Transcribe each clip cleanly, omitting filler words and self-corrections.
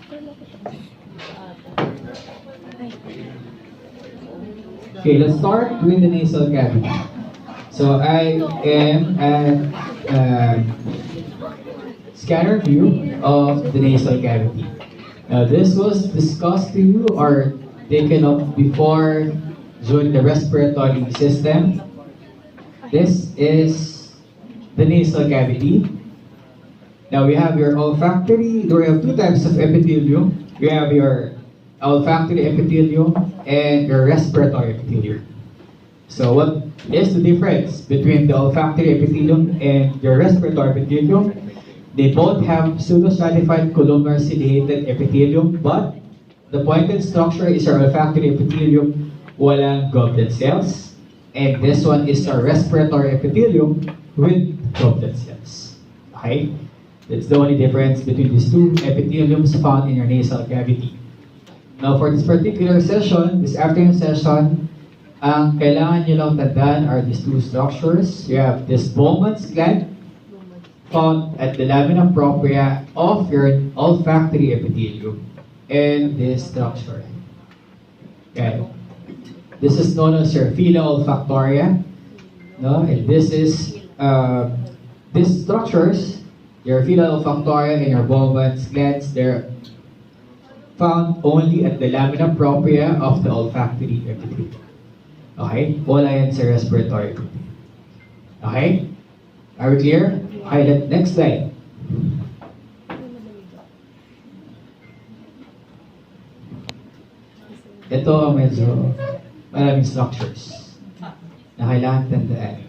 Okay, let's start with the nasal cavity. So I am at scanner view of the nasal cavity. Now this was discussed to you or taken up before during the respiratory system. This is the nasal cavity. Now we have your olfactory, we have two types of epithelium. You have your olfactory epithelium and your respiratory epithelium. So what is the difference between the olfactory epithelium and your respiratory epithelium? They both have pseudostratified columnar ciliated epithelium, but the pointed structure is your olfactory epithelium, walang goblet cells. And this one is our respiratory epithelium with goblet cells. Okay? That's the only difference between these two epitheliums found in your nasal cavity. Now for this particular session, this afternoon session, ang kailangan nyo lang tandaan are these two structures. You have this Bowman's gland found at the lamina propria of your olfactory epithelium and this structure. Okay. This is known as your fila olfactoria. No? And this is these structures, your fila olfactoria and your Bowman's glands, they're found only at the lamina propria of the olfactory epithelium. Okay? Wala yan sa respiratory epithelium. Okay? Are we clear? Okay, next slide. Ito ang medyo maraming structures na kailangan tandaan.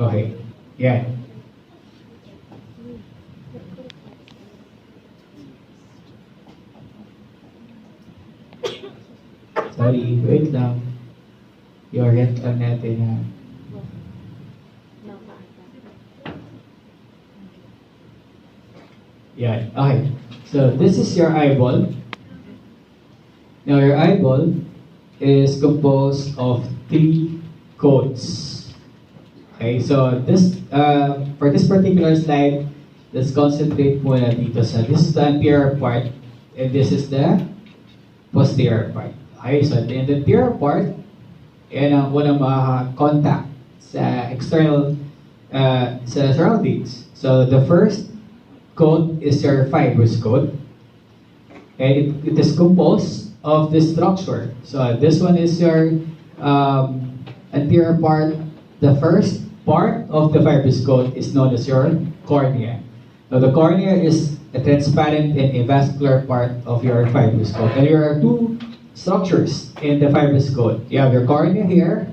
Okay, yan. Sorry, wait lang. I-orient lang natin na. Yan, okay. So, this is your eyeball. Now, your eyeball is composed of 3 cones. Okay, so this for this particular slide, let's concentrate muna dito sa this is the anterior part and this is the posterior part. Okay, so in the anterior part, yan ang unang contact sa external sa surroundings. So the first coat is your fibrous coat, and it is composed of this structure. So this one is your anterior part. The first part of the fibrous coat is known as your cornea. Now the cornea is a transparent and avascular part of your fibrous coat. And there are 2 structures in the fibrous coat. You have your cornea here,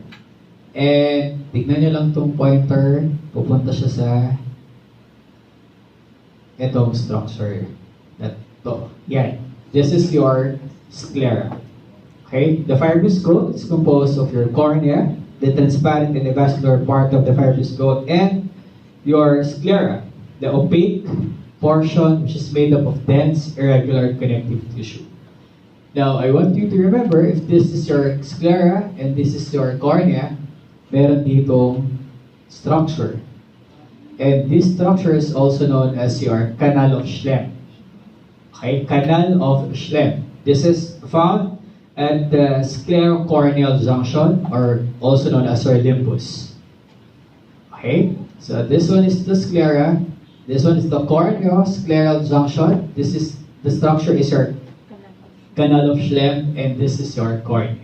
and tignan nyo lang itong pointer, pupunta siya sa itong structure. Ito. Yan. This is your sclera. Okay? The fibrous coat is composed of your cornea, the transparent and avascular part of the fibrous coat, and your sclera, the opaque portion which is made up of dense, irregular connective tissue. Now, I want you to remember, if this is your sclera and this is your cornea, meron ditong structure. And this structure is also known as your canal of Schlemm. Okay, canal of Schlemm. This is found at the sclerocorneal junction, or also known as your limbus. Okay, so this one is the sclera, this one is the corneoscleral junction, this is the structure is your canal of Schlemm, and this is your cornea.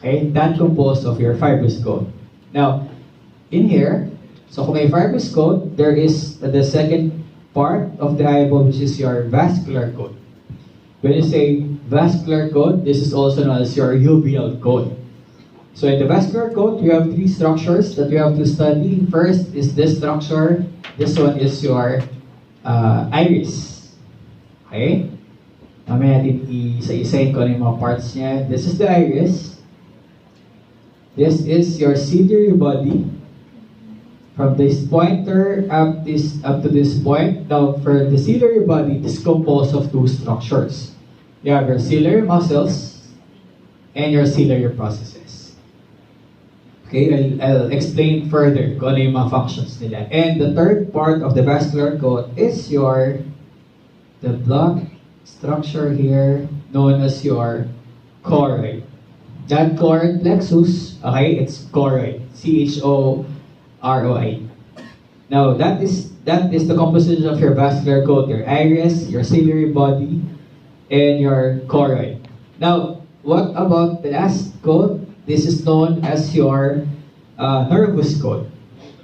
Okay, that composed of your fibrous coat. Now, in here, so kung may fibrous coat, there is the second part of the eyeball, which is your vascular coat. When you say vascular coat, this is also known as your uveal coat. So in the vascular coat, you have 3 structures that you have to study. First is this structure. This one is your iris. Okay? Mamaya natin isa-isayin ko yung mga parts niya. This is the iris. This is your ciliary body. From this pointer up to this point. Now, for the ciliary body, it is composed of two structures. You have your ciliary muscles and your ciliary processes. Okay, I'll explain further kung ano yung mga functions nila. And the third part of the vascular coat is the block structure here known as your choroid. That choroid plexus, okay, it's choroid. CHOROID. Now, that is the composition of your vascular coat, your iris, your ciliary body, and your choroid. Now, what about the last coat? This is known as your nervous coat.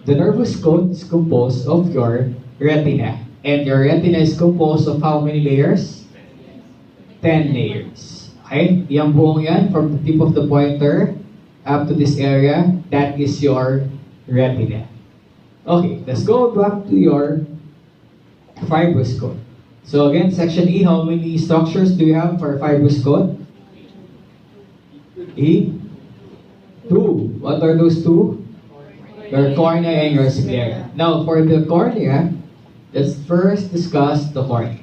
The nervous coat is composed of your retina. And your retina is composed of how many layers? 10 layers. Okay? Yung buong yan, from the tip of the pointer up to this area, that is your retina. Okay, let's go back to your fibrous coat. So again, section E, how many structures do you have for fibrous coat? E? 2. What are those two? Your cornea and your sclera. Now, for the cornea, let's first discuss the cornea.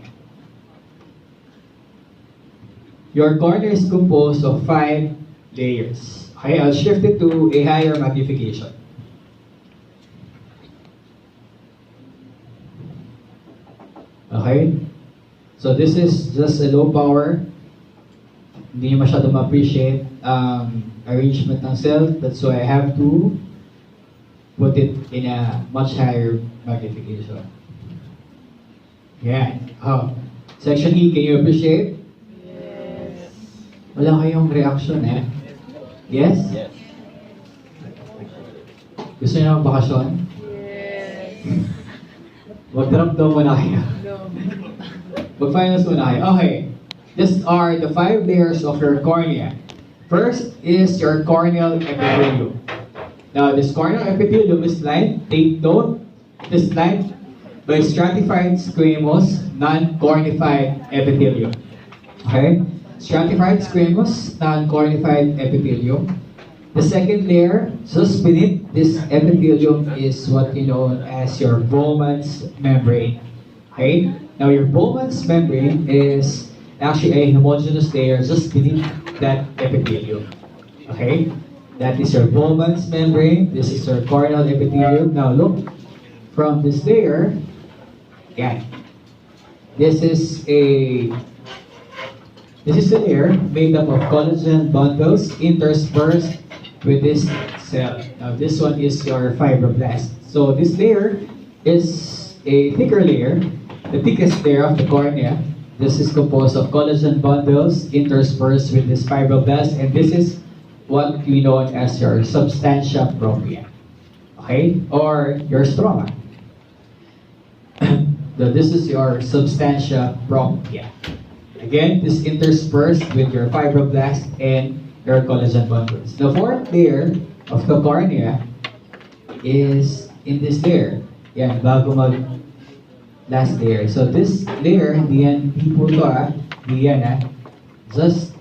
Your cornea is composed of 5 layers. Okay, I'll shift it to a higher magnification. Okay? So this is just a low power. Hindi niyo masyado ma-appreciate arrangement ng cell. That's why I have to put it in a much higher magnification. Yeah. Oh. Section E, can you appreciate? Yes. Wala kayong reaction eh? Yes? Yes. Gusto niyo ng bakasyon? Yes. Mag-drop daw muna kayo. No. Mag-finals muna kayo. Okay. These are the 5 layers of your cornea. First is your corneal epithelium. Now, this corneal epithelium is lined, take note, it is lined by stratified squamous, non-cornified epithelium. Okay? Stratified squamous, non-cornified epithelium. The second layer, just beneath this epithelium, is what you know as your Bowman's membrane. Okay? Now, your Bowman's membrane is actually a homogeneous layer just beneath that epithelium. Okay? That is your Bowman's membrane. This is your corneal epithelium. Now, look, from this layer, yeah, this is a layer made up of collagen bundles interspersed with this cell. Now, this one is your fibroblast. So, this layer is a thicker layer, the thickest layer of the cornea. This is composed of collagen bundles interspersed with this fibroblast, and this is what we know as your substantia propria. Okay? Or your stroma. So this is your substantia propria. Again, this interspersed with your fibroblast and your collagen bundles. The fourth layer of the cornea is in this layer. Yan, bago mag last layer. So this layer, hindi yan po ito hindi yan just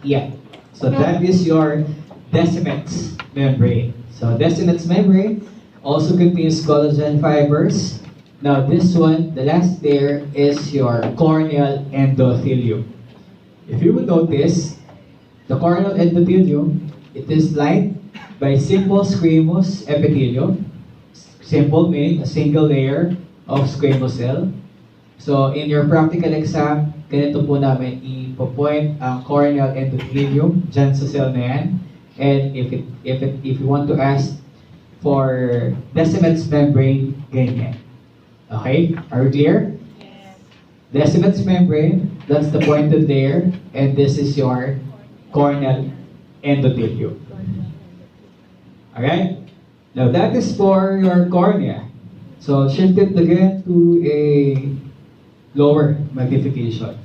yan. So that is your Descemet's membrane. So Descemet's membrane also contains collagen fibers. Now this one, the last layer is your corneal endothelium. If you would notice, the corneal endothelium, it is lined by simple squamous epithelium. Simple meaning a single layer of squamous cell. So in your practical exam, ganito po namin ipo-point ang corneal endothelium dyan sa cell na yan. And if you want to ask for Descemet's membrane, ganyan. Okay? Are we clear? Yes. Descemet's membrane, that's the pointed layer, and this is your corneal endothelium. Alright? Now that is for your cornea. So shift it again to a lower magnification.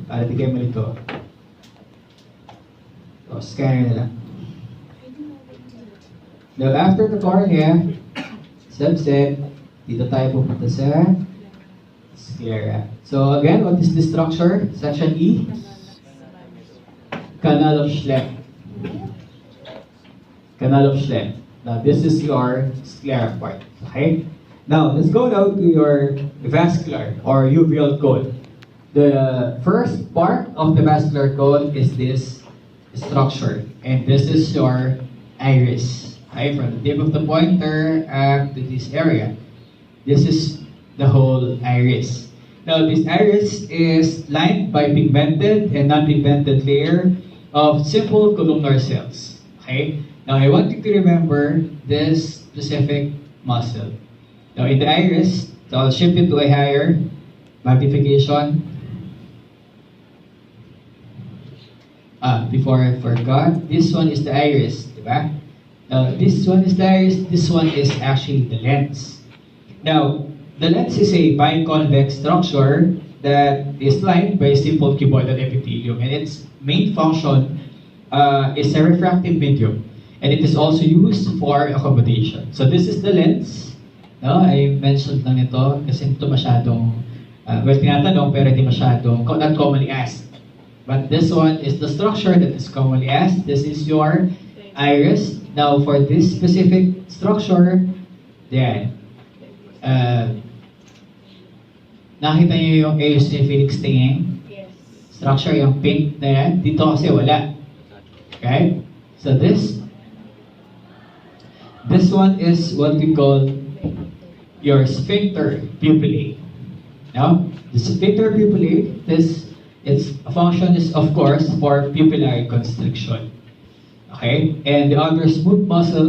Para di kayo malito. So scanner na lang. Now after the cornea, subset, dito tayo pupunta sa sclera. So again, what is the structure? Section E? Canal of Schlemm. Canal of Schlemm. Now, this is your sclera part. Okay? Now, let's go now to your vascular or uveal cone. The first part of the vascular cone is this structure. And this is your iris. Okay? From the tip of the pointer up to this area. This is the whole iris. Now, this iris is lined by pigmented and non-pigmented layer of simple columnar cells. Okay? Now, I want you to remember this specific muscle. Now, in the iris, so I'll shift it to a higher magnification. Before I forgot, this one is the iris, diba? Now, this one is the iris, this one is actually the lens. Now, the lens is a biconvex structure that is lined by a simple cuboidal epithelium, and its main function is a refractive medium, and it is also used for accommodation. So this is the lens. No, I mentioned lang ito kasi ito masyadong, tinatanong pero hindi masyadong, not commonly asked. But this one is the structure that is commonly asked. This is your iris. Now, for this specific structure, yan. Nakita niyo yung eosinophilic stinging? Yes. Structure, yung pink na yan. Dito kasi wala. Okay? So this one is what we call your sphincter pupillae. Now, the sphincter pupillae, its function is of course for pupillary constriction. Okay? And the other smooth muscle